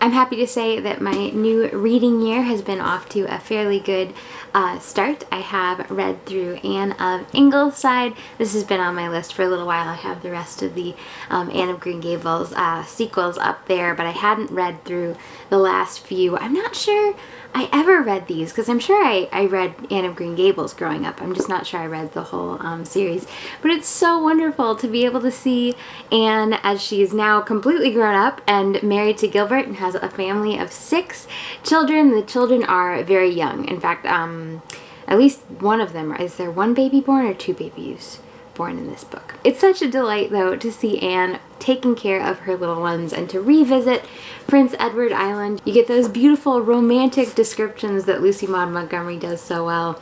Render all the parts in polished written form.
I'm happy to say that my new reading year has been off to a fairly good start. I have read through Anne of Ingleside. This has been on my list for a little while. I have the rest of the Anne of Green Gables sequels up there, but I hadn't read through the last few. I'm not sure I ever read these, because I'm sure I read Anne of Green Gables growing up. I'm just not sure I read the whole series. But it's so wonderful to be able to see Anne as she's now completely grown up and married to Gilbert and has a family of 6 children. The children are very young. In fact, at least one of them, is there one baby born or 2 babies born in this book? It's such a delight, though, to see Anne taking care of her little ones and to revisit Prince Edward Island. You get those beautiful romantic descriptions that Lucy Maud Montgomery does so well.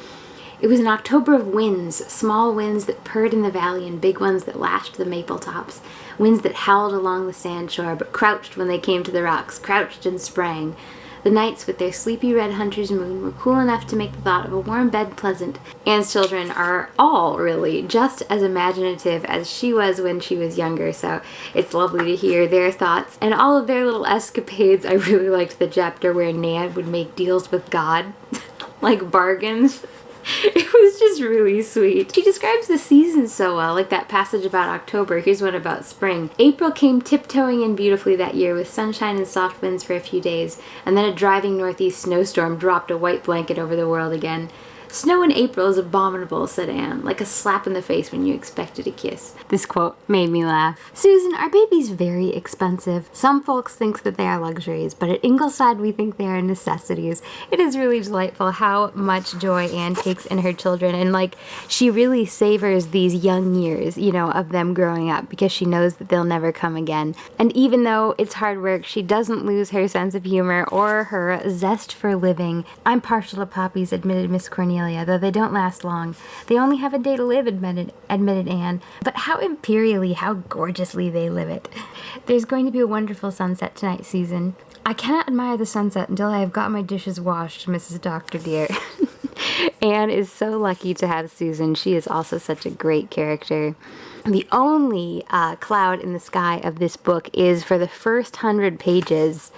It was an October of winds, small winds that purred in the valley and big ones that lashed the maple tops, winds that howled along the sand shore but crouched when they came to the rocks, crouched and sprang. The nights with their sleepy red hunter's moon were cool enough to make the thought of a warm bed pleasant. Anne's children are all really just as imaginative as she was when she was younger, so it's lovely to hear their thoughts and all of their little escapades. I really liked the chapter where Nan would make deals with God, like bargains. It was just really sweet. She describes the seasons so well, like that passage about October. Here's one about spring. April came tiptoeing in beautifully that year with sunshine and soft winds for a few days, and then a driving northeast snowstorm dropped a white blanket over the world again. Snow in April is abominable, said Anne, like a slap in the face when you expected a kiss. This quote made me laugh. Susan, are babies very expensive? Some folks think that they are luxuries, but at Ingleside we think they are necessities. It is really delightful how much joy Anne takes in her children, and like she really savors these young years, you know, of them growing up, because she knows that they'll never come again. And even though it's hard work, she doesn't lose her sense of humor or her zest for living. I'm partial to poppies, admitted Miss Cornelia, though they don't last long. They only have a day to live, admitted Anne. But how imperially, how gorgeously they live it. There's going to be a wonderful sunset tonight, Susan. I cannot admire the sunset until I have got my dishes washed, Mrs. Doctor dear. Anne is so lucky to have Susan. She is also such a great character. The only cloud in the sky of this book is, for the first 100 pages,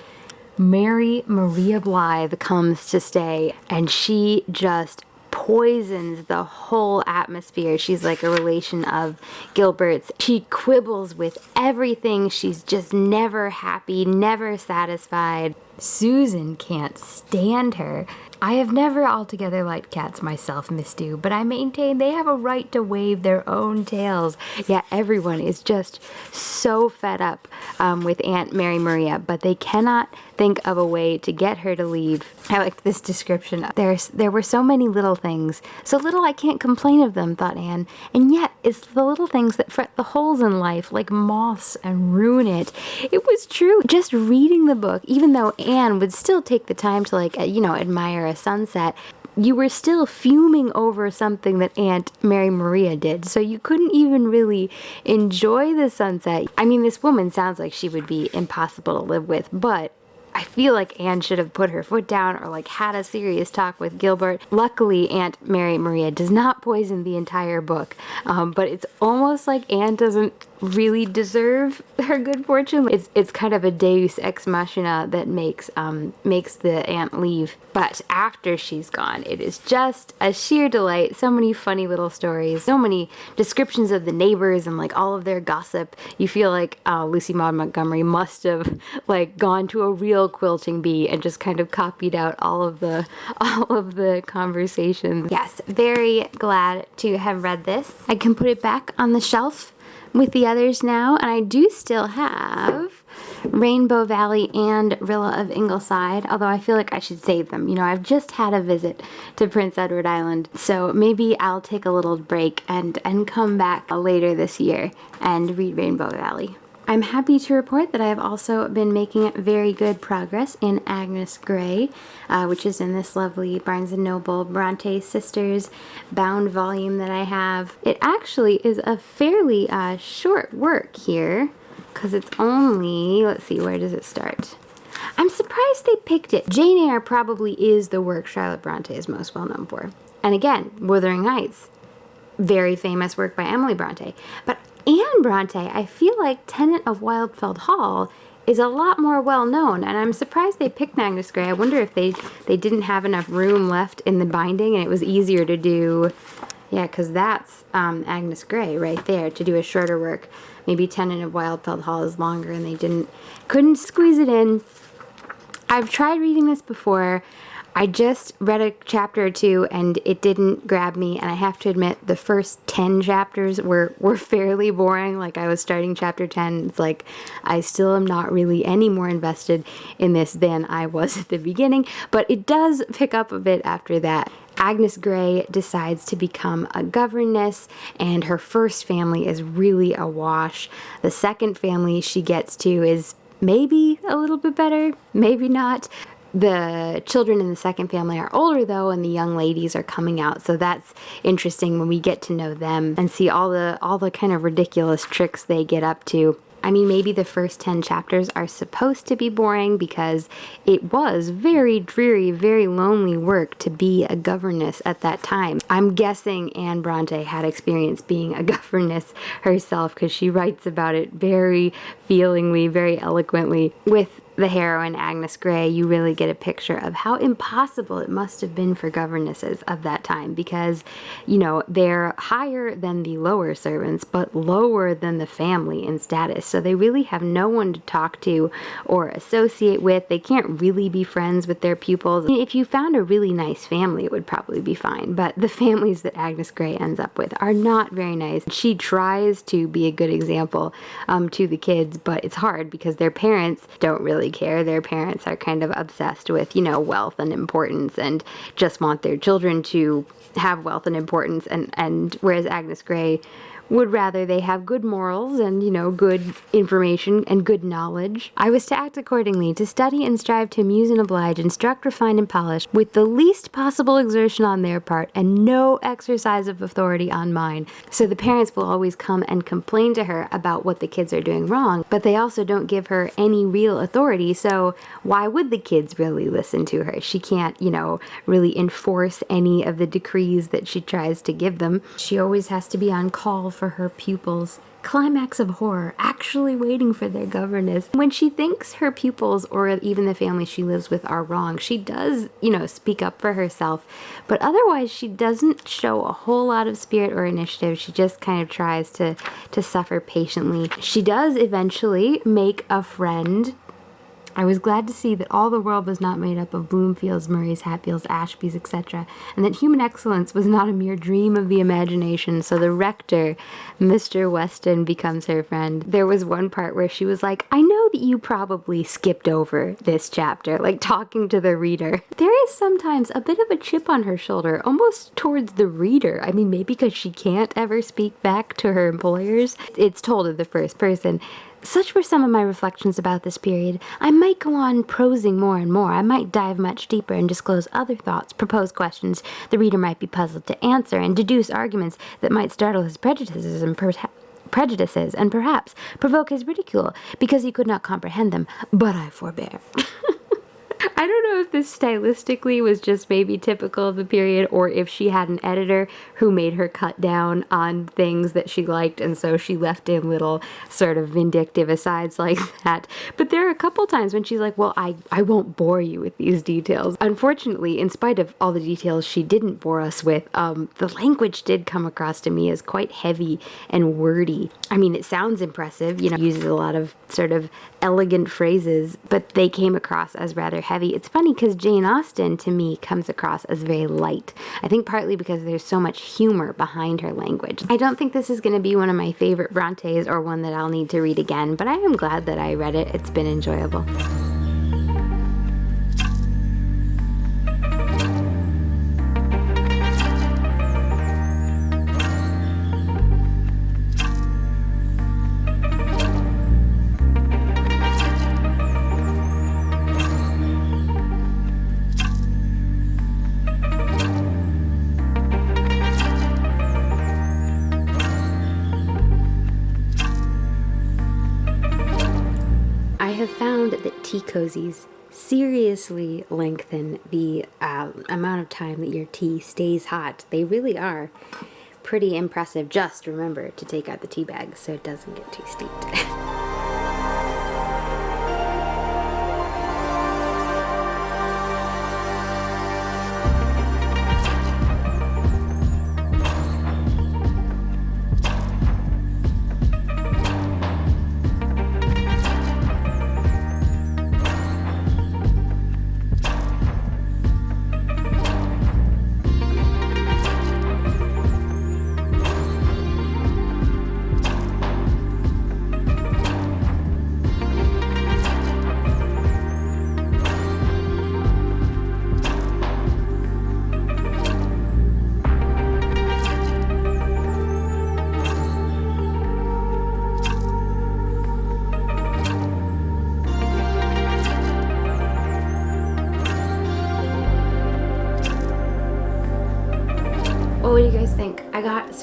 Mary Maria Blythe comes to stay, and she just poisons the whole atmosphere. She's like a relation of Gilbert's. She quibbles with everything. She's just never happy, never satisfied. Susan can't stand her. I have never altogether liked cats myself, Miss Dew, but I maintain they have a right to wave their own tails. Yeah, everyone is just so fed up with Aunt Mary Maria, but they cannot think of a way to get her to leave. I like this description. There were so many little things. So little I can't complain of them, thought Anne. And yet, it's the little things that fret the holes in life, like moths, and ruin it. It was true. Just reading the book, even though Anne would still take the time to, like, admire a sunset, you were still fuming over something that Aunt Mary Maria did, so you couldn't even really enjoy the sunset. I mean, this woman sounds like she would be impossible to live with, but I feel like Anne should have put her foot down or like had a serious talk with Gilbert. Luckily, Aunt Mary Maria does not poison the entire book, but it's almost like Anne doesn't really deserve her good fortune. It's kind of a deus ex machina that makes the aunt leave. But after she's gone, it is just a sheer delight. So many funny little stories, so many descriptions of the neighbors and like all of their gossip. You feel like Lucy Maud Montgomery must have like gone to a real quilting bee and just kind of copied out all of the conversations. Yes, very glad to have read this. I can put it back on the shelf with the others now, and I do still have Rainbow Valley and Rilla of Ingleside, although I feel like I should save them. I've just had a visit to Prince Edward Island, so maybe I'll take a little break and come back later this year and read Rainbow Valley. I'm happy to report that I have also been making very good progress in Agnes Grey, which is in this lovely Barnes & Noble Bronte Sisters bound volume that I have. It actually is a fairly short work here, because it's only, let's see, where does it start? I'm surprised they picked it. Jane Eyre probably is the work Charlotte Bronte is most well known for. And again, Wuthering Heights, very famous work by Emily Bronte. But Anne Bronte, I feel like Tenant of Wildfeld Hall is a lot more well known, and I'm surprised they picked Agnes Grey. I wonder if they didn't have enough room left in the binding and it was easier to do, yeah, because that's Agnes Grey right there, to do a shorter work. Maybe Tenant of Wildfeld Hall is longer and they couldn't squeeze it in. I've tried reading this before. I just read a chapter or two and it didn't grab me, and I have to admit the first 10 chapters were fairly boring. Like, I was starting chapter 10, it's like I still am not really any more invested in this than I was at the beginning, but it does pick up a bit after that. Agnes Grey decides to become a governess, and her first family is really a wash. The second family she gets to is maybe a little bit better, maybe not. The children in the second family are older though, and the young ladies are coming out, so that's interesting when we get to know them and see all the kind of ridiculous tricks they get up to. I mean, maybe the first 10 chapters are supposed to be boring because it was very dreary, very lonely work to be a governess at that time. I'm guessing Anne Bronte had experience being a governess herself because she writes about it very feelingly, very eloquently. With the heroine Agnes Grey, you really get a picture of how impossible it must have been for governesses of that time because, you know, they're higher than the lower servants, but lower than the family in status. So they really have no one to talk to or associate with. They can't really be friends with their pupils. I mean, if you found a really nice family, it would probably be fine, but the families that Agnes Grey ends up with are not very nice. She tries to be a good example to the kids, but it's hard because their parents don't really care. Their parents are kind of obsessed with, you know, wealth and importance and just want their children to have wealth and importance, and whereas Agnes Grey would rather they have good morals and, you know, good information and good knowledge. I was to act accordingly, to study and strive to amuse and oblige, instruct, refine, and polish, with the least possible exertion on their part, and no exercise of authority on mine. So the parents will always come and complain to her about what the kids are doing wrong, but they also don't give her any real authority, so why would the kids really listen to her? She can't, you know, really enforce any of the decrees that she tries to give them. She always has to be on call for her pupils. Climax of horror, actually waiting for their governess. When she thinks her pupils or even the family she lives with are wrong, she does, you know, speak up for herself, but otherwise she doesn't show a whole lot of spirit or initiative. She just kind of tries to suffer patiently. She does eventually make a friend. I was glad to see that all the world was not made up of Bloomfields, Murrays, Hatfields, Ashbys, etc., and that human excellence was not a mere dream of the imagination. So the rector, Mr. Weston, becomes her friend. There was one part where she was like, I know that you probably skipped over this chapter, like talking to the reader. There is sometimes a bit of a chip on her shoulder, almost towards the reader. I mean, maybe because she can't ever speak back to her employers. It's told in the first person. Such were some of my reflections about this period. I might go on prosing more and more. I might dive much deeper and disclose other thoughts, propose questions the reader might be puzzled to answer, and deduce arguments that might startle his prejudices and perhaps provoke his ridicule, because he could not comprehend them. But I forbear. I don't know if this stylistically was just maybe typical of the period, or if she had an editor who made her cut down on things that she liked, and so she left in little sort of vindictive asides like that. But there are a couple times when she's like, well, I won't bore you with these details. Unfortunately, in spite of all the details she didn't bore us with, the language did come across to me as quite heavy and wordy. I mean, it sounds impressive, you know, uses a lot of sort of elegant phrases, but they came across as rather heavy. It's funny because Jane Austen, to me, comes across as very light. I think partly because there's so much humor behind her language. I don't think this is going to be one of my favorite Brontes or one that I'll need to read again, but I am glad that I read it. It's been enjoyable. I have found that tea cozies seriously lengthen the amount of time that your tea stays hot. They really are pretty impressive. Just remember to take out the tea bag so it doesn't get too steeped.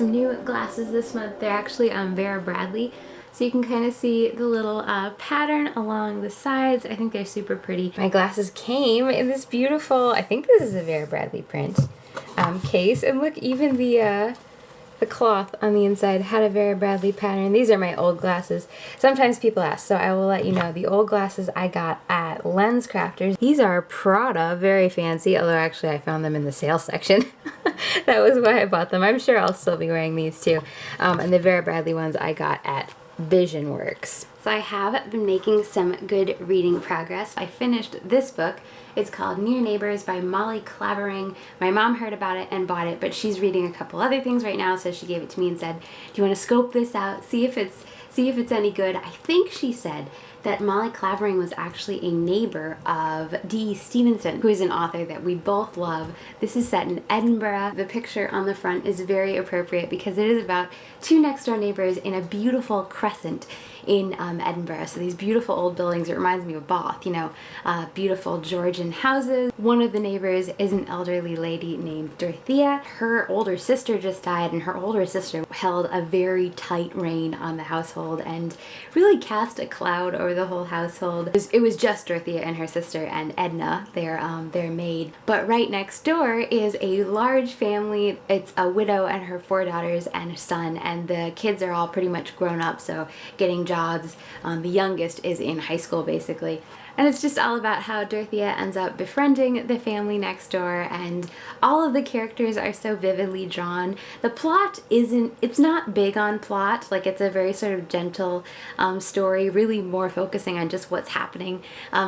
some new glasses this month. They're actually Vera Bradley. So you can kind of see the little pattern along the sides. I think they're super pretty. My glasses came in this beautiful, I think this is a Vera Bradley print, case. And look, even the cloth on the inside had a Vera Bradley pattern. These are my old glasses. Sometimes people ask, so I will let you know. The old glasses I got at Lens Crafters. These are Prada, very fancy, although actually I found them in the sale section. That was why I bought them. I'm sure I'll still be wearing these too. And the Vera Bradley ones I got at Vision Works. So I have been making some good reading progress. I finished this book. It's called Near Neighbors by Molly Clavering. My mom heard about it and bought it, but she's reading a couple other things right now, so she gave it to me and said, do you want to scope this out, see if it's any good? I think she said that Molly Clavering was actually a neighbor of D. Stevenson, who is an author that we both love. This is set in Edinburgh. The picture on the front is very appropriate because it is about two next door neighbors in a beautiful crescent in Edinburgh. So these beautiful old buildings, it reminds me of Bath, you know, beautiful Georgian houses. One of the neighbors is an elderly lady named Dorothea. Her older sister just died, and her older sister held a very tight reign on the household and really cast a cloud over the whole household. It was just Dorothea and her sister and Edna, their maid. But right next door is a large family. It's a widow and her 4 daughters and a son, and the kids are all pretty much grown up, so getting jobs. The youngest is in high school basically. And it's just all about how Dorothea ends up befriending the family next door, and all of the characters are so vividly drawn. The plot it's not big on plot, like it's a very sort of gentle story, really more focusing on just what's happening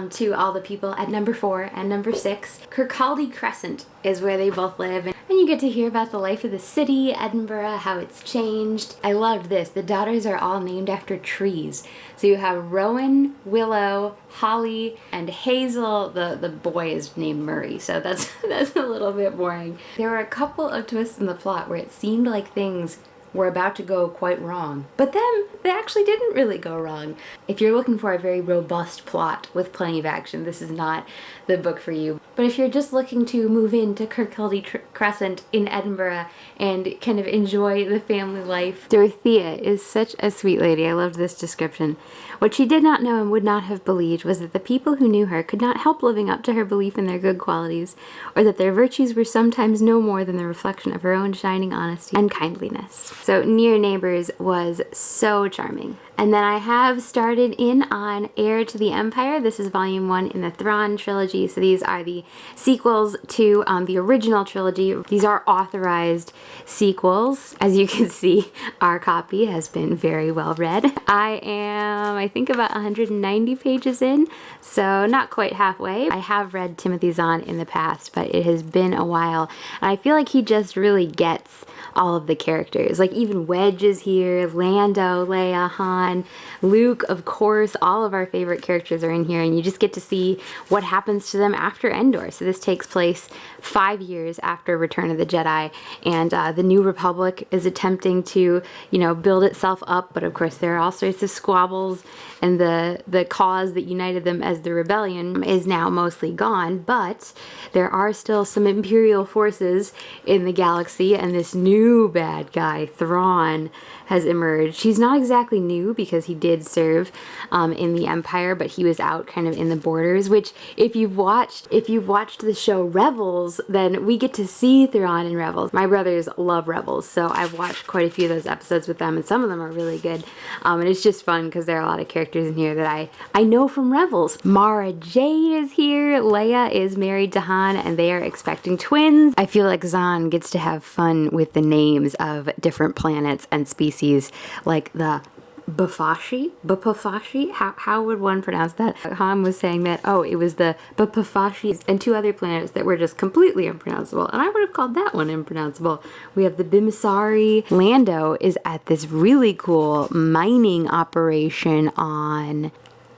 to all the people at number 4 and number 6. Kirkcaldy Crescent is where they both live, and you get to hear about the life of the city, Edinburgh, how it's changed. I loved this. The daughters are all named after trees. So you have Rowan, Willow, Holly, and Hazel. The boy is named Murray, so that's a little bit boring. There were a couple of twists in the plot where it seemed like things were about to go quite wrong, but then they actually didn't really go wrong. If you're looking for a very robust plot with plenty of action, this is not the book for you. But if you're just looking to move into Kirkcaldy Crescent in Edinburgh and kind of enjoy the family life, Dorothea is such a sweet lady. I loved this description. What she did not know and would not have believed was that the people who knew her could not help living up to her belief in their good qualities, or that their virtues were sometimes no more than the reflection of her own shining honesty and kindliness. So Near Neighbors was so charming. And then I have started in on Heir to the Empire. This is volume 1 in the Thrawn trilogy. So these are the sequels to the original trilogy. These are authorized sequels. As you can see, our copy has been very well read. I am, I think, about 190 pages in, so not quite halfway. I have read Timothy Zahn in the past, but it has been a while. And I feel like he just really gets all of the characters. Like even Wedge is here, Lando, Leia, Han, Luke, of course. All of our favorite characters are in here, and you just get to see what happens to them after Endor. So this takes place 5 years after Return of the Jedi, and the New Republic is attempting to, you know, build itself up, but of course there are all sorts of squabbles, and the cause that united them as the rebellion is now mostly gone, but there are still some Imperial forces in the galaxy, and this new bad guy, Thrawn, has emerged. He's not exactly new because he did serve in the Empire, but he was out kind of in the borders, which if you've watched the show Rebels, then we get to see Thrawn in Rebels. My brothers love Rebels, so I've watched quite a few of those episodes with them, and some of them are really good. And it's just fun because there are a lot of characters in here that I know from Rebels. Mara Jade is here. Leia is married to Han, and they are expecting twins. I feel like Zahn gets to have fun with the names of different planets and species, like the Bapafashi? How would one pronounce that? Han was saying that, oh, it was the Bapafashi and 2 other planets that were just completely unpronounceable, and I would have called that one unpronounceable. We have the Bimisari. Lando is at this really cool mining operation on,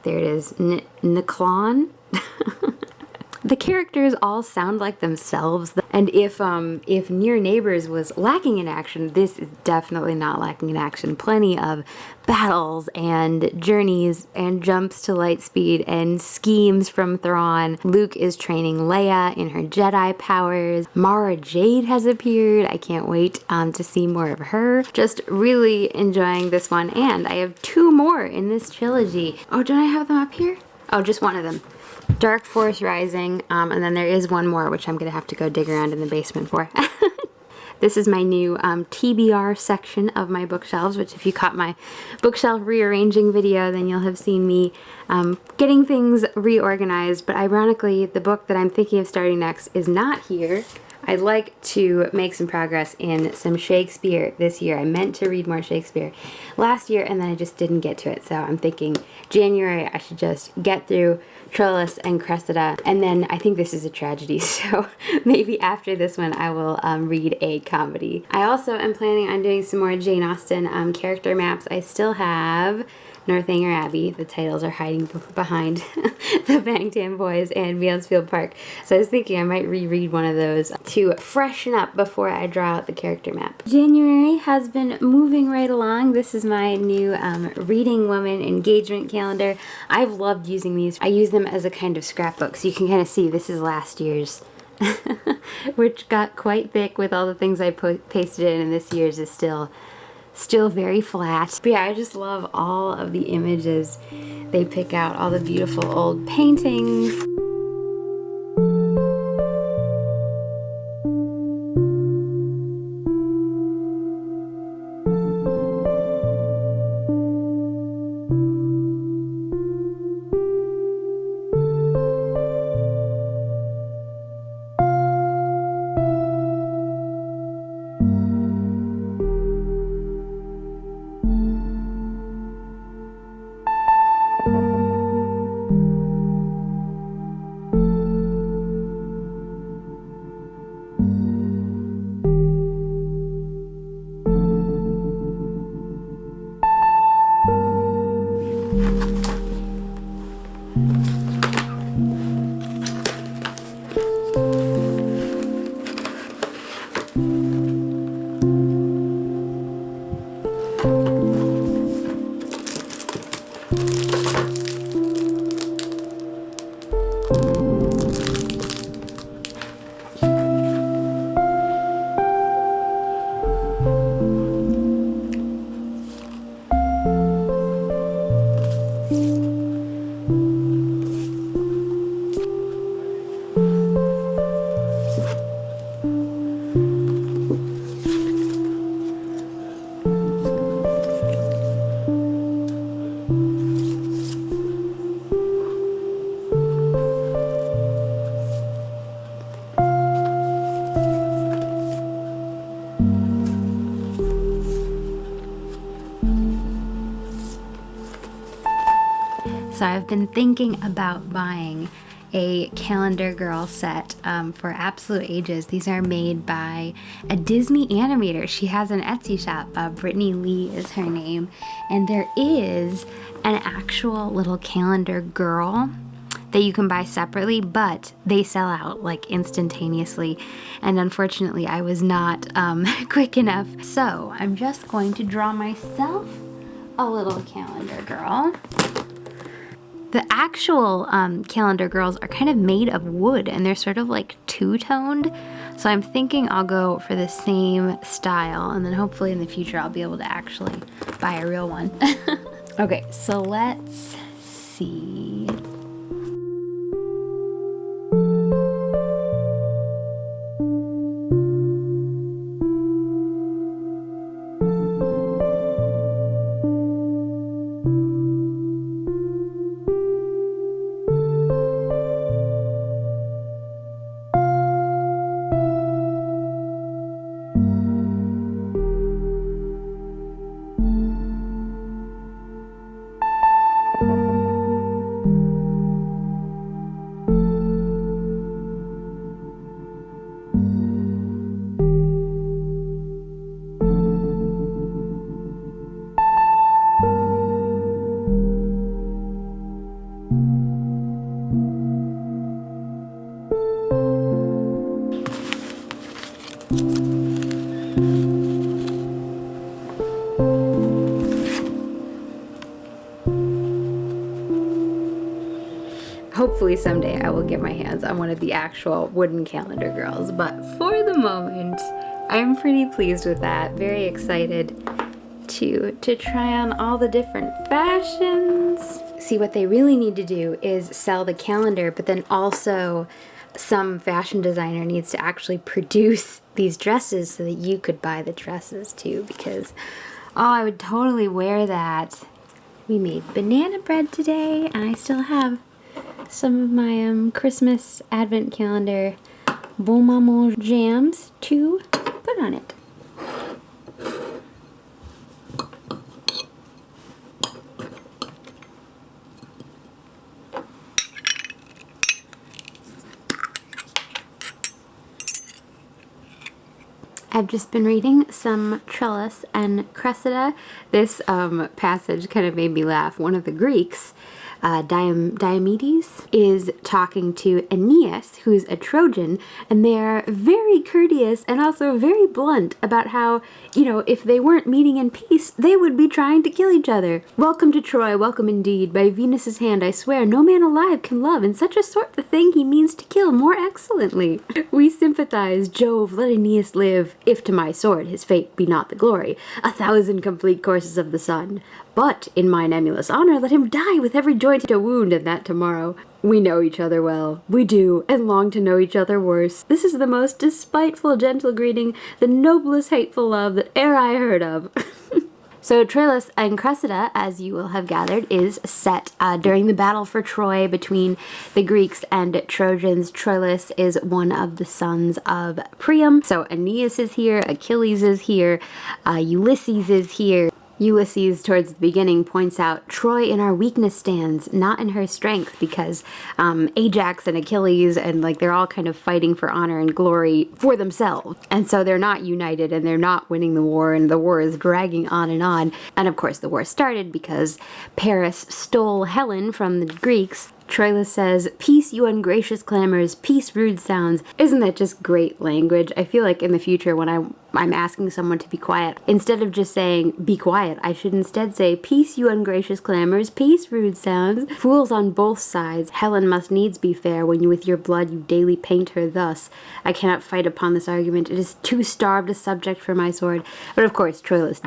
there it is, Niklon. The characters all sound like themselves, and if Near Neighbors was lacking in action, this is definitely not lacking in action. Plenty of battles and journeys and jumps to light speed and schemes from Thrawn. Luke is training Leia in her Jedi powers. Mara Jade has appeared. I can't wait to see more of her. Just really enjoying this one, and I have 2 more in this trilogy. Oh, don't I have them up here? Oh, just one of them. Dark Force Rising, and then there is one more, which I'm going to have to go dig around in the basement for. This is my new TBR section of my bookshelves, which if you caught my bookshelf rearranging video, then you'll have seen me getting things reorganized. But ironically, the book that I'm thinking of starting next is not here. I'd like to make some progress in some Shakespeare this year. I meant to read more Shakespeare last year, and then I just didn't get to it. So I'm thinking January I should just get through Trellis and Cressida, and then I think this is a tragedy, so maybe after this one I will read a comedy. I also am planning on doing some more Jane Austen character maps. I still have Northanger Abbey. The titles are hiding behind the Bangtan Boys and Mansfield Park. So I was thinking I might reread one of those to freshen up before I draw out the character map. January has been moving right along. This is my new Reading Woman engagement calendar. I've loved using these. I use them as a kind of scrapbook, so you can kind of see this is last year's, which got quite thick with all the things I pasted in, and this year's is still very flat. But yeah, I just love all of the images they pick out, all the beautiful old paintings. So I've been thinking about buying a Calendar Girl set for absolute ages. These are made by a Disney animator. She has an Etsy shop. Brittany Lee is her name. And there is an actual little Calendar Girl that you can buy separately, but they sell out like instantaneously. And unfortunately, I was not quick enough. So I'm just going to draw myself a little Calendar Girl. The actual Calendar Girls are kind of made of wood, and they're sort of like two-toned. So I'm thinking I'll go for the same style, and then hopefully in the future I'll be able to actually buy a real one. Okay, so let's see. Hopefully someday I will get my hands on one of the actual wooden calendar girls, but for the moment, I'm pretty pleased with that. Very excited to try on all the different fashions. See, what they really need to do is sell the calendar, but then also some fashion designer needs to actually produce these dresses so that you could buy the dresses too, because, oh, I would totally wear that. We made banana bread today, and I still have some of my Christmas advent calendar bon maman jams to put on it. I've just been reading some Trellis and Cressida. This passage kind of made me laugh. One of the Greeks, Diomedes, is talking to Aeneas, who's a Trojan, and they're very courteous and also very blunt about how, if they weren't meeting in peace, they would be trying to kill each other. Welcome to Troy, welcome indeed. By Venus's hand, I swear, no man alive can love in such a sort the thing he means to kill more excellently. We sympathize, Jove, let Aeneas live, if to my sword his fate be not the glory, 1,000 complete courses of the sun. But, in mine emulous honor, let him die with every joint a wound, and that tomorrow. We know each other well. We do, and long to know each other worse. This is the most despiteful gentle greeting, the noblest hateful love that e'er I heard of. So Trellis and Cressida, as you will have gathered, is set during the battle for Troy between the Greeks and Trojans. Troilus is one of the sons of Priam. So Aeneas is here, Achilles is here, Ulysses is here. Ulysses, towards the beginning, points out, Troy in our weakness stands, not in her strength, because Ajax and Achilles and they're all kind of fighting for honor and glory for themselves. And so they're not united and they're not winning the war, and the war is dragging on. And of course the war started because Paris stole Helen from the Greeks. Troilus says, peace, you ungracious clamors, peace, rude sounds. Isn't that just great language? I feel like in the future when I'm asking someone to be quiet, instead of just saying, be quiet, I should instead say, peace, you ungracious clamors, peace, rude sounds. Fools on both sides, Helen must needs be fair, when you with your blood you daily paint her thus. I cannot fight upon this argument, it is too starved a subject for my sword. But of course, Troilus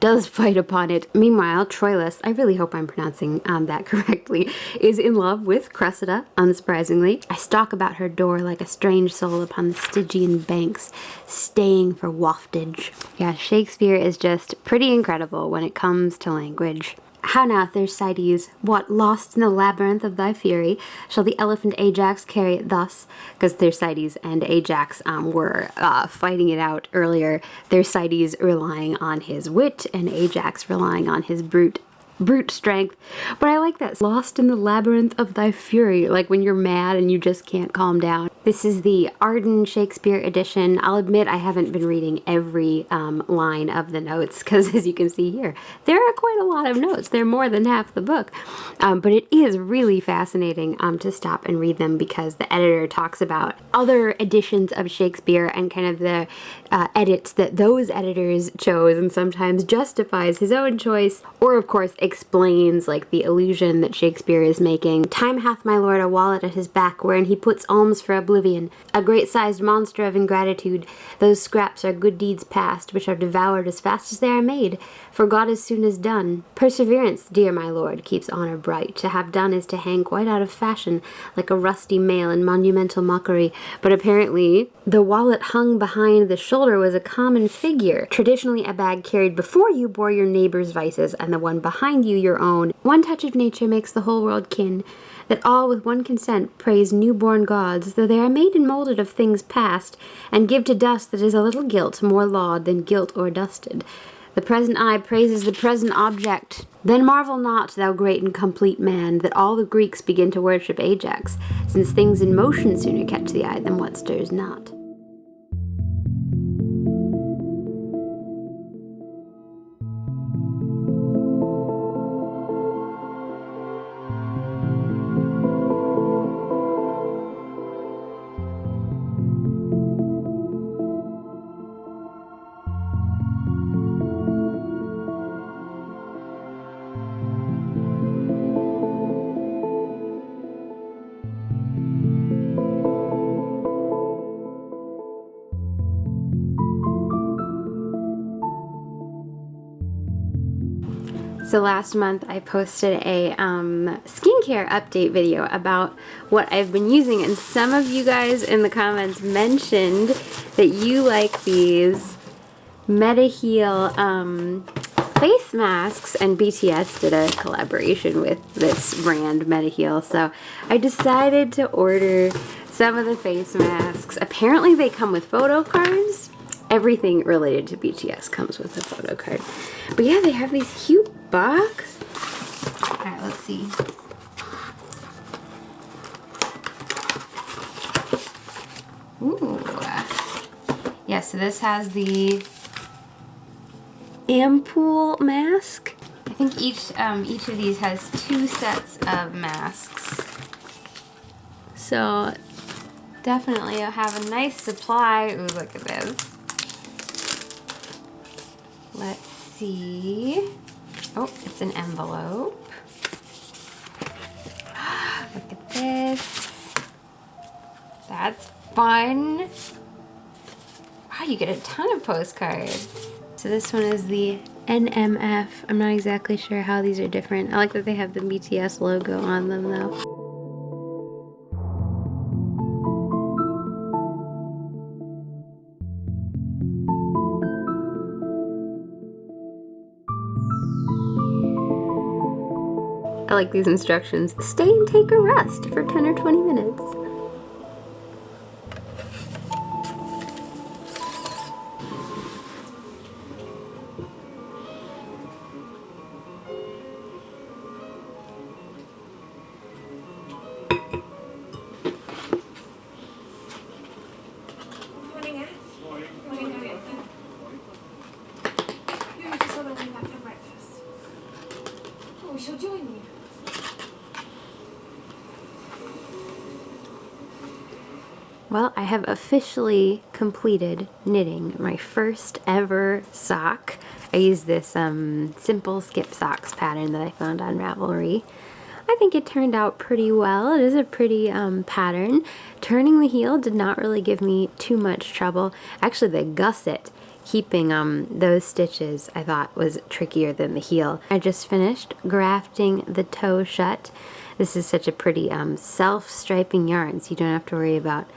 does fight upon it. Meanwhile, Troilus, I really hope I'm pronouncing that correctly, is in love with Cressida, unsurprisingly. I stalk about her door like a strange soul upon the Stygian banks, staying for waftage. Yeah, Shakespeare is just pretty incredible when it comes to language. How now, Thersites, what, lost in the labyrinth of thy fury, shall the elephant Ajax carry it thus? Because Thersites and Ajax were fighting it out earlier. Thersites relying on his wit and Ajax relying on his brute strength. But I like that, lost in the labyrinth of thy fury, like when you're mad and you just can't calm down. This is the Arden Shakespeare edition. I'll admit I haven't been reading every line of the notes, because as you can see here, there are quite a lot of notes. They're more than half the book. But it is really fascinating to stop and read them, because the editor talks about other editions of Shakespeare and kind of the edits that those editors chose, and sometimes justifies his own choice, or of course explains the illusion that Shakespeare is making. Time hath my lord a wallet at his back, wherein he puts alms for oblivion, a great-sized monster of ingratitude. Those scraps are good deeds past, which are devoured as fast as they are made, for God as soon as done. Perseverance, dear my lord, keeps honor bright. To have done is to hang quite out of fashion, like a rusty mail in monumental mockery. But apparently the wallet hung behind the shoulder was a common figure. Traditionally a bag carried before you bore your neighbor's vices, and the one behind you your own. One touch of nature makes the whole world kin, that all with one consent praise new-born gods, though they are made and molded of things past, and give to dust that is a little guilt more laud than guilt o'erdusted. The present eye praises the present object. Then marvel not, thou great and complete man, that all the Greeks begin to worship Ajax, since things in motion sooner catch the eye than what stirs not. So last month I posted a skincare update video about what I've been using, and some of you guys in the comments mentioned that you like these Mediheal face masks, and BTS did a collaboration with this brand Mediheal, so I decided to order some of the face masks. Apparently they come with photo cards. Everything related to BTS comes with a photo card. But yeah, they have these cute box. Alright, let's see. Ooh. Yeah, so this has the ampoule mask. I think each of these has 2 sets of masks. So definitely I'll have a nice supply. Ooh, look at this. Let's see. Oh, it's an envelope. Look at this. That's fun. Wow, you get a ton of postcards. So this one is the NMF. I'm not exactly sure how these are different. I like that they have the BTS logo on them though. I like these instructions. Stay and take a rest for 10 or 20 minutes. She'll join you. Well, I have officially completed knitting my first ever sock. I used this simple skip socks pattern that I found on Ravelry. I think it turned out pretty well. It is a pretty pattern. Turning the heel did not really give me too much trouble. Actually, the gusset, keeping those stitches, I thought was trickier than the heel. I just finished grafting the toe shut. This is such a pretty self-striping yarn, so you don't have to worry about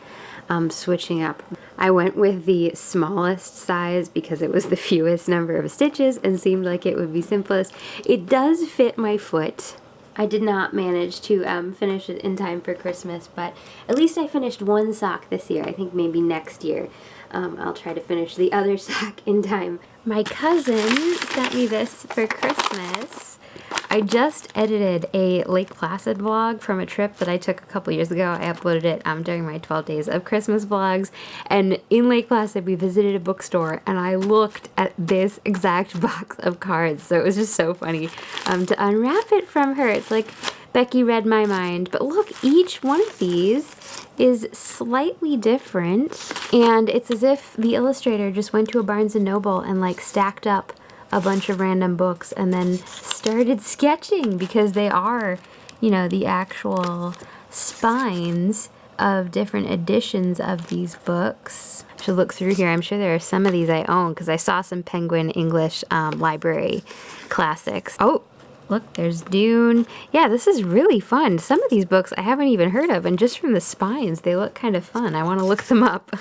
switching up. I went with the smallest size because it was the fewest number of stitches and seemed like it would be simplest. It does fit my foot. I did not manage to finish it in time for Christmas, but at least I finished one sock this year. I think maybe next year I'll try to finish the other sock in time. My cousin sent me this for Christmas. I just edited a Lake Placid vlog from a trip that I took a couple years ago. I uploaded it during my 12 days of Christmas vlogs, and in Lake Placid we visited a bookstore and I looked at this exact box of cards, so it was just so funny to unwrap it from her. It's like Becky read my mind. But look, each one of these is slightly different, and it's as if the illustrator just went to a Barnes & Noble and like stacked up a bunch of random books and then started sketching, because they are, you know, the actual spines of different editions of these books. I should look through here. I'm sure there are some of these I own because I saw some Penguin English library classics. Oh, look, there's Dune. Yeah, this is really fun. Some of these books I haven't even heard of, and just from the spines, they look kind of fun. I want to look them up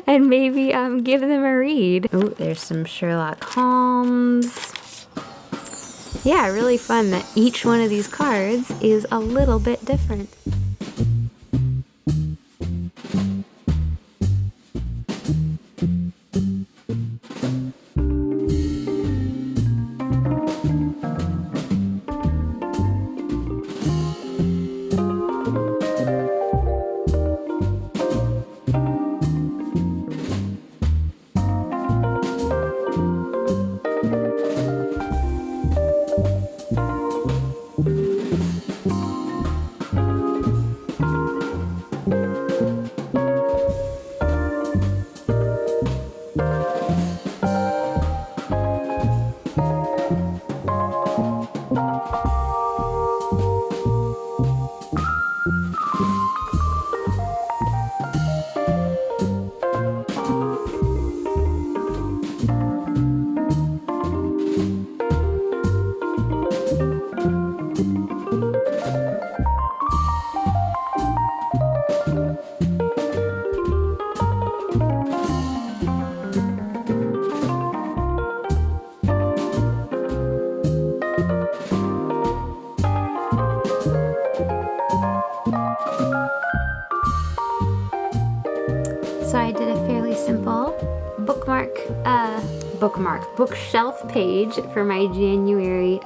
and maybe give them a read. Oh, there's some Sherlock Holmes. Yeah, really fun that each one of these cards is a little bit different. bookshelf page for my January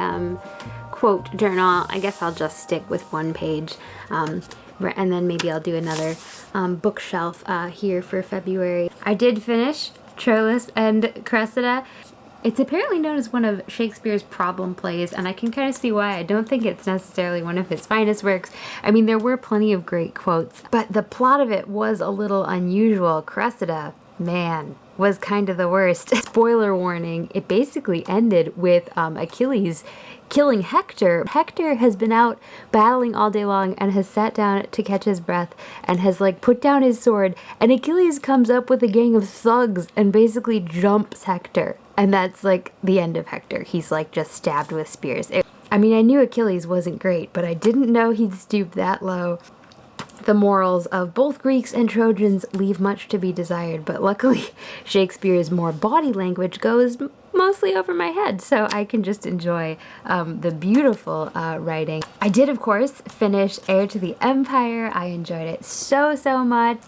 quote journal. I guess I'll just stick with one page, and then maybe I'll do another bookshelf here for February. I did finish Trellis and Cressida. It's apparently known as one of Shakespeare's problem plays, and I can kind of see why. I don't think it's necessarily one of his finest works. I mean, there were plenty of great quotes, but the plot of it was a little unusual. Cressida, man, was kind of the worst. Spoiler warning, it basically ended with Achilles killing Hector. Hector has been out battling all day long and has sat down to catch his breath and has like put down his sword, and Achilles comes up with a gang of thugs and basically jumps Hector. And that's like the end of Hector. He's like just stabbed with spears. I mean, I knew Achilles wasn't great, but I didn't know he'd stoop that low. The morals of both Greeks and Trojans leave much to be desired, but luckily Shakespeare's more body language goes mostly over my head, so I can just enjoy the beautiful writing. I did, of course, finish Heir to the Empire. I enjoyed it so much.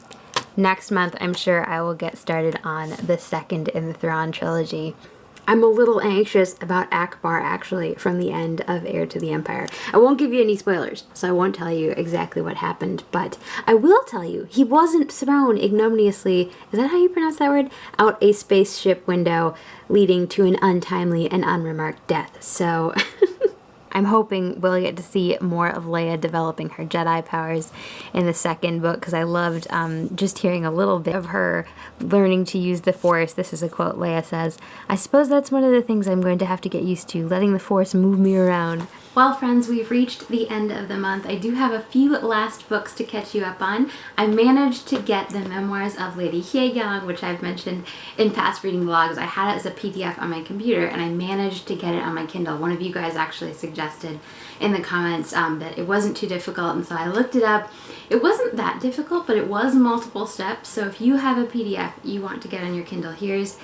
Next month, I'm sure I will get started on the second in the Thrawn trilogy. I'm a little anxious about Akbar, actually, from the end of Heir to the Empire. I won't give you any spoilers, so I won't tell you exactly what happened, but I will tell you, he wasn't thrown ignominiously, is that how you pronounce that word? Out a spaceship window, leading to an untimely and unremarked death. So I'm hoping we'll get to see more of Leia developing her Jedi powers in the second book, because I loved just hearing a little bit of her learning to use the Force. This is a quote. Leia says, "I suppose that's one of the things I'm going to have to get used to, letting the Force move me around." Well, friends, we've reached the end of the month. I do have a few last books to catch you up on. I managed to get the memoirs of Lady Hyegang, which I've mentioned in past reading vlogs. I had it as a PDF on my computer, and I managed to get it on my Kindle. One of you guys actually suggested in the comments that it wasn't too difficult, and so I looked it up. It wasn't that difficult, but it was multiple steps. So if you have a PDF you want to get on your Kindle, here's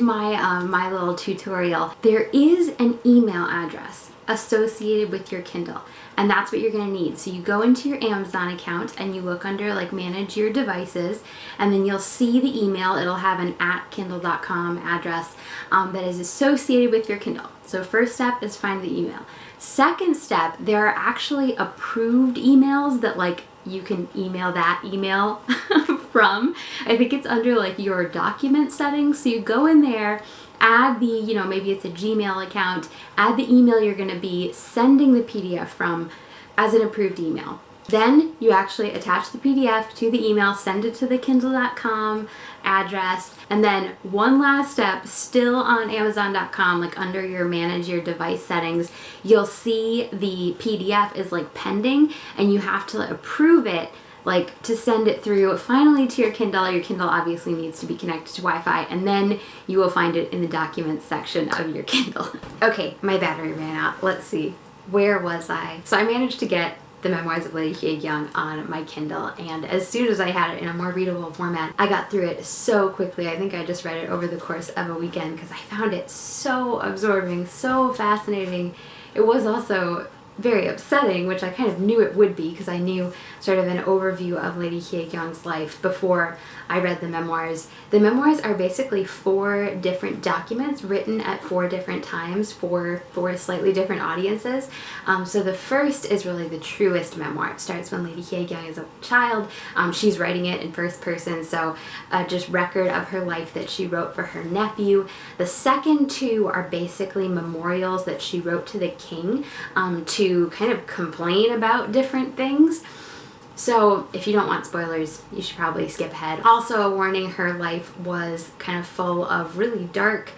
my my little tutorial. There is an email address associated with your Kindle, and that's what you're going to need. So you go into your Amazon account and you look under like manage your devices, and then you'll see the email. It'll have an @kindle.com address that is associated with your Kindle. So first step is find the email. Second step, there are actually approved emails that like you can email that email from. I think it's under like your document settings. So you go in there, add the, maybe it's a Gmail account, add the email you're going to be sending the PDF from as an approved email. Then you actually attach the PDF to the email, send it to the kindle.com address, and then one last step, still on Amazon.com, like under your manage your device settings, you'll see the PDF is like pending, and you have to approve it like to send it through finally to your Kindle. Your Kindle obviously needs to be connected to Wi-Fi, and then you will find it in the documents section of your Kindle. Okay, my battery ran out. Let's see. Where was I? So I managed to get the Memoirs of Lady Hyegang on my Kindle, and as soon as I had it in a more readable format, I got through it so quickly. I think I just read it over the course of a weekend because I found it so absorbing, so fascinating. It was also very upsetting, which I kind of knew it would be because I knew sort of an overview of Lady Hyegyang's life before I read the memoirs. The memoirs are basically 4 different documents written at 4 different times for 4 slightly different audiences. So the first is really the truest memoir. It starts when Lady Hyegang is a child. She's writing it in first person, so just record of her life that she wrote for her nephew. The second 2 are basically memorials that she wrote to the king to kind of complain about different things. So if you don't want spoilers, you should probably skip ahead. Also a warning, her life was kind of full of really dark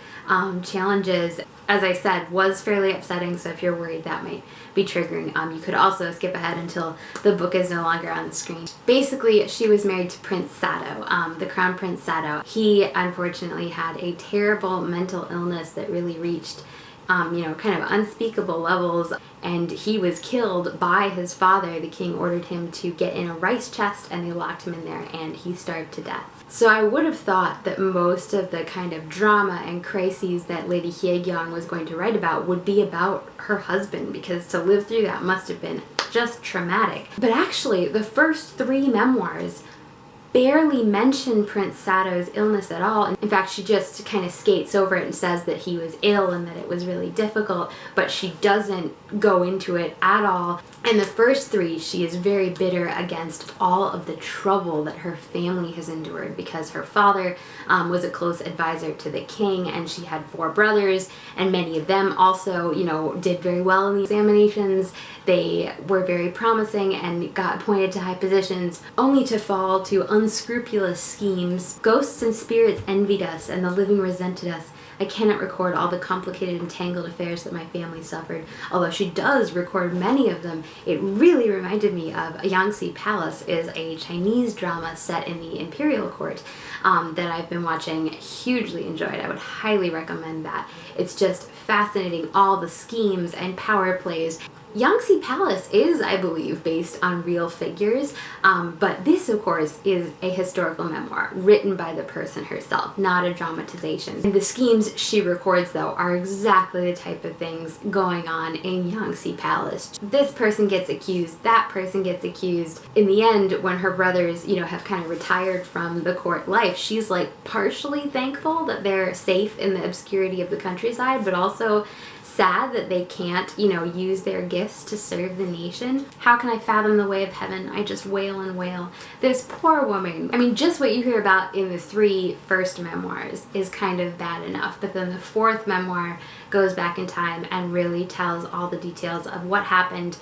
challenges. As I said, was fairly upsetting, so if you're worried that might be triggering, you could also skip ahead until the book is no longer on the screen. Basically, she was married to Prince Sado, the Crown Prince Sado. He unfortunately had a terrible mental illness that really reached kind of unspeakable levels, and he was killed by his father. The king ordered him to get in a rice chest, and they locked him in there, and he starved to death. So I would have thought that most of the kind of drama and crises that Lady Hyegang was going to write about would be about her husband, because to live through that must have been just traumatic. But actually, the first 3 memoirs barely mention Prince Sado's illness at all. In fact, she just kind of skates over it and says that he was ill and that it was really difficult, but she doesn't go into it at all. In the first three, she is very bitter against all of the trouble that her family has endured because her father was a close advisor to the king, and she had 4 brothers, and many of them also, you know, did very well in the examinations. They were very promising and got appointed to high positions, only to fall to unscrupulous schemes. Ghosts and spirits envied us, and the living resented us. I cannot record all the complicated and tangled affairs that my family suffered, although she does record many of them. It really reminded me of Yangtze Palace, is a Chinese drama set in the imperial court that I've been watching. Hugely enjoyed. I would highly recommend that. It's just fascinating, all the schemes and power plays. Yangtze Palace is, I believe, based on real figures, but this, of course, is a historical memoir written by the person herself, not a dramatization. And the schemes she records, though, are exactly the type of things going on in Yangtze Palace. This person gets accused, that person gets accused. In the end, when her brothers, you know, have kind of retired from the court life, she's like partially thankful that they're safe in the obscurity of the countryside, but also sad that they can't, you know, use their gifts to serve the nation. How can I fathom the way of heaven? I just wail and wail. This poor woman. I mean, just what you hear about in the 3 first memoirs is kind of bad enough, but then the 4th memoir goes back in time and really tells all the details of what happened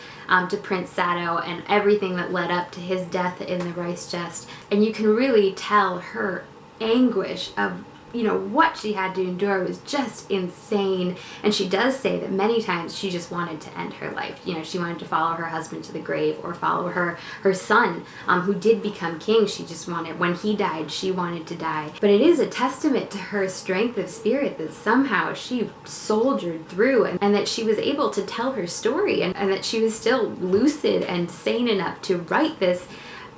to Prince Sado and everything that led up to his death in the rice chest. And you can really tell her anguish of, you know, what she had to endure was just insane. And she does say that many times she just wanted to end her life. You know, she wanted to follow her husband to the grave or follow her son, who did become king. She just wanted, when he died, she wanted to die. But it is a testament to her strength of spirit that somehow she soldiered through, and that she was able to tell her story, and that she was still lucid and sane enough to write this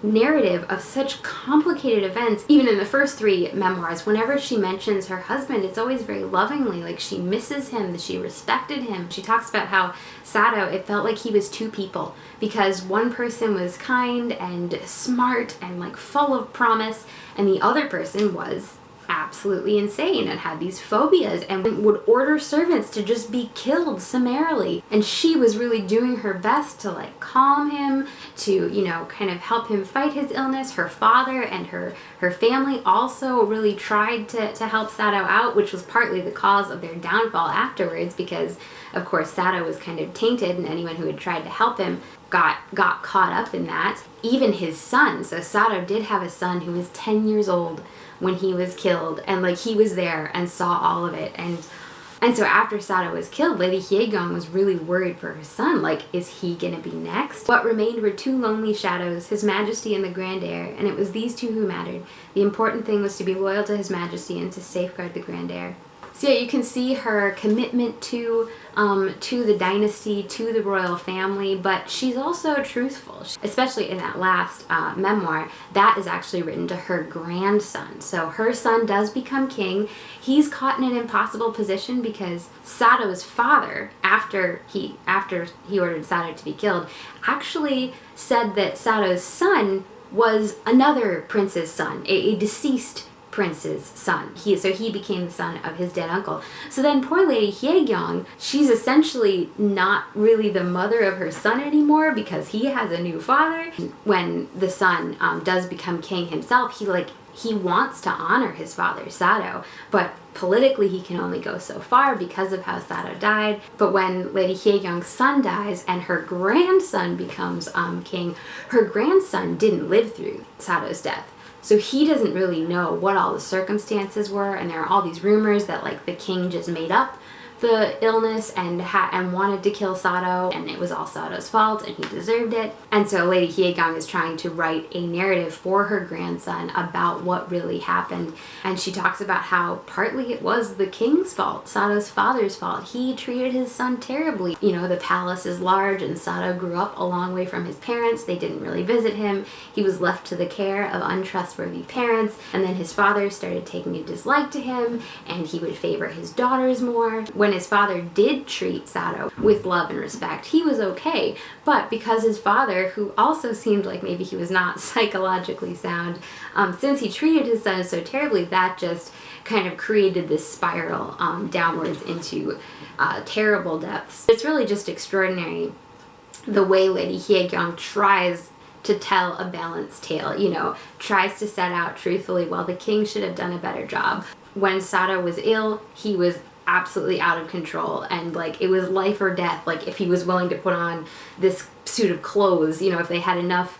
narrative of such complicated events. Even in the first 3 memoirs, whenever she mentions her husband, it's always very lovingly, like she misses him, that she respected him. She talks about how Sado, it felt like he was 2 people, because one person was kind and smart and like full of promise, and the other person was absolutely insane and had these phobias and would order servants to just be killed summarily. And she was really doing her best to like calm him, to, you know, kind of help him fight his illness. Her father and her family also really tried to help Sado out, which was partly the cause of their downfall afterwards, because of course Sado was kind of tainted, and anyone who had tried to help him got caught up in that. Even his son, so Sado did have a son who was 10 years old when he was killed, and like he was there and saw all of it. And so after Sado was killed, Lady Hyegang was really worried for her son, like, is he gonna be next? What remained were 2 lonely shadows, His Majesty and the Grand Heir, and it was these 2 who mattered. The important thing was to be loyal to His Majesty and to safeguard the Grand Heir. So yeah, you can see her commitment to the dynasty, to the royal family, but she's also truthful, especially in that last memoir. That is actually written to her grandson. So her son does become king. He's caught in an impossible position because Sado's father, after he ordered Sado to be killed, actually said that Sado's son was another prince's son, a deceased prince's son. So he became the son of his dead uncle. So then poor Lady Hyegang, she's essentially not really the mother of her son anymore because he has a new father. When the son does become king himself, he wants to honor his father, Sado, but politically he can only go so far because of how Sado died. But when Lady Hyegyang's son dies and her grandson becomes king, her grandson didn't live through Sado's death. So he doesn't really know what all the circumstances were, and there are all these rumors that like the king just made up the illness and wanted to kill Sado, and it was all Sado's fault and he deserved it. And so Lady Hyegang is trying to write a narrative for her grandson about what really happened, and she talks about how partly it was the king's fault, Sado's father's fault. He treated his son terribly. You know, the palace is large and Sado grew up a long way from his parents. They didn't really visit him. He was left to the care of untrustworthy parents, and then his father started taking a dislike to him and he would favor his daughters more. When when his father did treat Sato with love and respect, he was okay. But because his father, who also seemed like maybe he was not psychologically sound, since he treated his son so terribly, that just kind of created this spiral downwards into terrible depths. It's really just extraordinary the way Lady Hyekyong tries to tell a balanced tale, you know, tries to set out truthfully, while the king should have done a better job. When Sato was ill, he was absolutely out of control, and like it was life or death. Like if he was willing to put on this suit of clothes, you know, if they had enough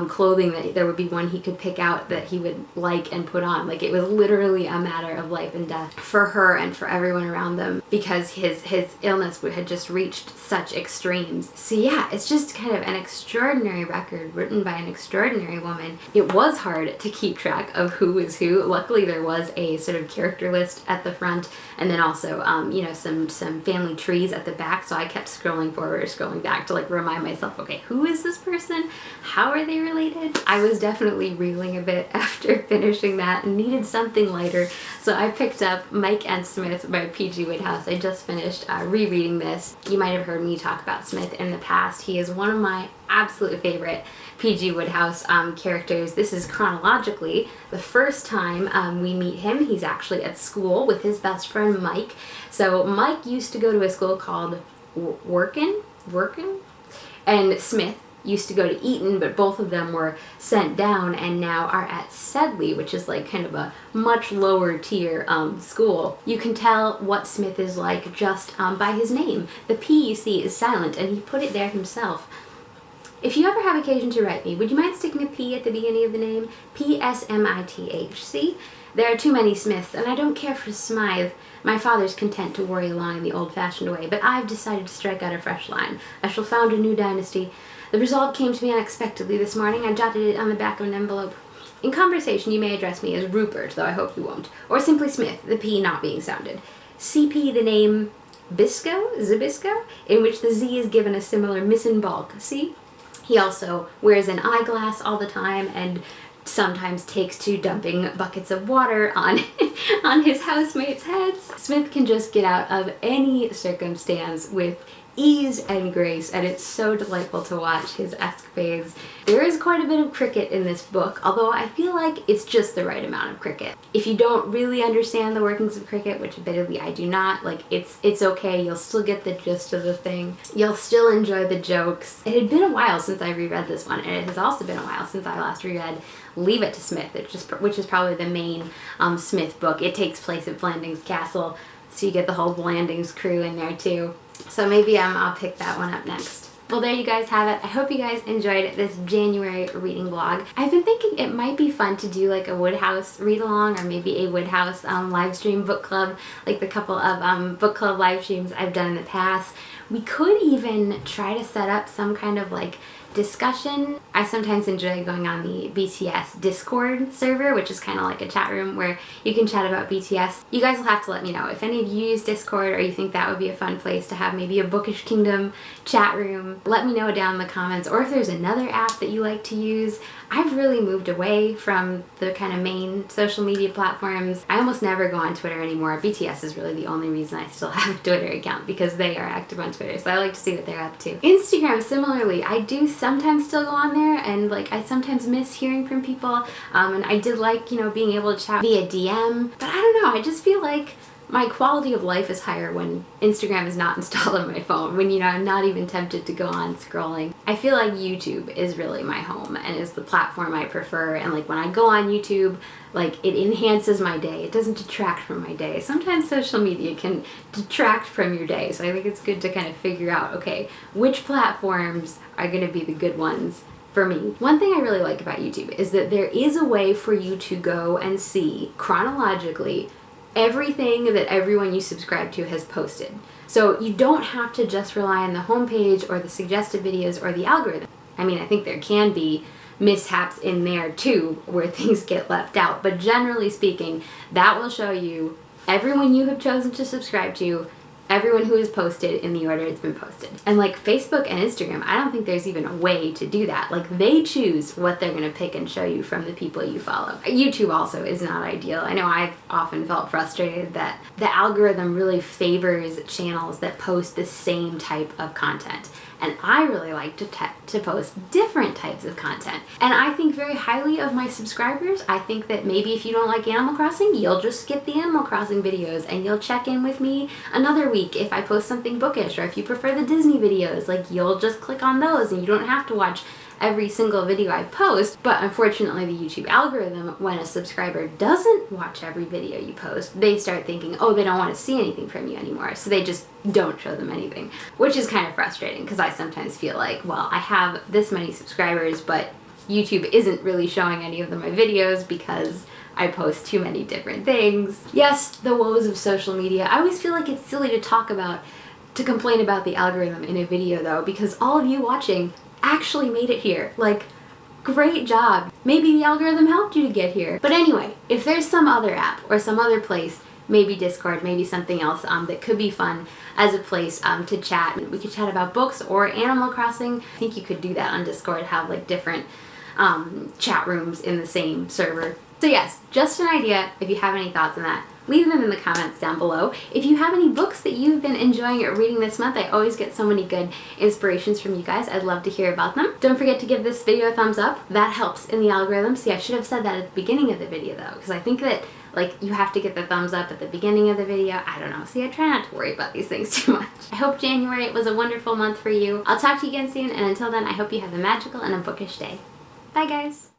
clothing that there would be one he could pick out that he would like and put on. Like it was literally a matter of life and death for her and for everyone around them, because his illness had just reached such extremes. So yeah, it's just kind of an extraordinary record written by an extraordinary woman. It was hard to keep track of who is who. Luckily there was a sort of character list at the front, and then also you know, some family trees at the back, so I kept scrolling forward or scrolling back to like remind myself, okay, who is this person? How are they related? I was definitely reeling a bit after finishing that and needed something lighter, so I picked up Mike and Smith by P.G. Wodehouse. I just finished rereading this. You might have heard me talk about Smith in the past. He is one of my absolute favorite P.G. Wodehouse characters. This is chronologically the first time we meet him. He's actually at school with his best friend Mike. So Mike used to go to a school called Workin, and Smith used to go to Eton, but both of them were sent down and now are at Sedley, which is like kind of a much lower tier school. You can tell what Smith is like just by his name. The P, you see, is silent, and he put it there himself. If you ever have occasion to write me, would you mind sticking a P at the beginning of the name? P-S-M-I-T-H. See? There are too many Smiths, and I don't care for Smythe. My father's content to worry along in the old-fashioned way, but I've decided to strike out a fresh line. I shall found a new dynasty. The resolve came to me unexpectedly this morning. I jotted it on the back of an envelope. In conversation, you may address me as Rupert, though I hope you won't, or simply Smith, the P not being sounded. CP the name Zabisco, in which the Z is given a similar miss in bulk. See? He also wears an eyeglass all the time and sometimes takes to dumping buckets of water on on his housemates' heads. Smith can just get out of any circumstance with ease and grace, and it's so delightful to watch his escapades. There is quite a bit of cricket in this book, although I feel like it's just the right amount of cricket. If you don't really understand the workings of cricket, which admittedly I do not, like it's okay, you'll still get the gist of the thing. You'll still enjoy the jokes. It had been a while since I reread this one, and it has also been a while since I last reread Leave It to Smith, which is probably the main Smith book. It takes place at Blandings Castle, so you get the whole Blandings crew in there too. So maybe I'll pick that one up next. Well, there you guys have it. I hope you guys enjoyed this January reading vlog. I've been thinking it might be fun to do like a Wodehouse read along, or maybe a Wodehouse live stream book club, like the couple of book club live streams I've done in the past. We could even try to set up some kind of like discussion. I sometimes enjoy going on the BTS Discord server, which is kind of like a chat room where you can chat about BTS. You guys will have to let me know if any of you use Discord or you think that would be a fun place to have maybe a Bookish Kingdom chat room. Let me know down in the comments, or if there's another app that you like to use. I've really moved away from the kind of main social media platforms. I almost never go on Twitter anymore. BTS is really the only reason I still have a Twitter account, because they are active on Twitter, so I like to see what they're up to. Instagram, similarly, I do sometimes still go on there, and like I sometimes miss hearing from people, and I did like, you know, being able to chat via DM, but I don't know, I just feel like my quality of life is higher when Instagram is not installed on my phone, when, you know, I'm not even tempted to go on scrolling. I feel like YouTube is really my home and is the platform I prefer, and like when I go on YouTube, like it enhances my day. It doesn't detract from my day. Sometimes social media can detract from your day, so I think it's good to kind of figure out, okay, which platforms are going to be the good ones for me. One thing I really like about YouTube is that there is a way for you to go and see chronologically everything that everyone you subscribe to has posted. So you don't have to just rely on the homepage or the suggested videos or the algorithm. I mean, I think there can be mishaps in there too where things get left out, but generally speaking, that will show you everyone you have chosen to subscribe to everyone who has posted in the order it's been posted. And like Facebook and Instagram, I don't think there's even a way to do that. Like they choose what they're gonna pick and show you from the people you follow. YouTube also is not ideal. I know I've often felt frustrated that the algorithm really favors channels that post the same type of content. And I really like to post different types of content. And I think very highly of my subscribers. I think that maybe if you don't like Animal Crossing, you'll just skip the Animal Crossing videos and you'll check in with me another week if I post something bookish, or if you prefer the Disney videos, like you'll just click on those and you don't have to watch every single video I post. But unfortunately the YouTube algorithm, when a subscriber doesn't watch every video you post, they start thinking, oh, they don't want to see anything from you anymore, so they just don't show them anything, which is kind of frustrating because I sometimes feel like, well, I have this many subscribers, but YouTube isn't really showing any of my videos because I post too many different things. Yes, the woes of social media. I always feel like it's silly to complain about the algorithm in a video though, because all of you watching actually made it here. Like, great job. Maybe the algorithm helped you to get here. But anyway, if there's some other app or some other place, maybe Discord, maybe something else that could be fun as a place to chat. We could chat about books or Animal Crossing. I think you could do that on Discord, have like different chat rooms in the same server. So yes, just an idea. If you have any thoughts on that, leave them in the comments down below. If you have any books that you've been enjoying reading this month, I always get so many good inspirations from you guys. I'd love to hear about them. Don't forget to give this video a thumbs up. That helps in the algorithm. See, I should have said that at the beginning of the video though, because I think that like you have to get the thumbs up at the beginning of the video. I don't know. See, I try not to worry about these things too much. I hope January was a wonderful month for you. I'll talk to you again soon, and until then, I hope you have a magical and a bookish day. Bye guys!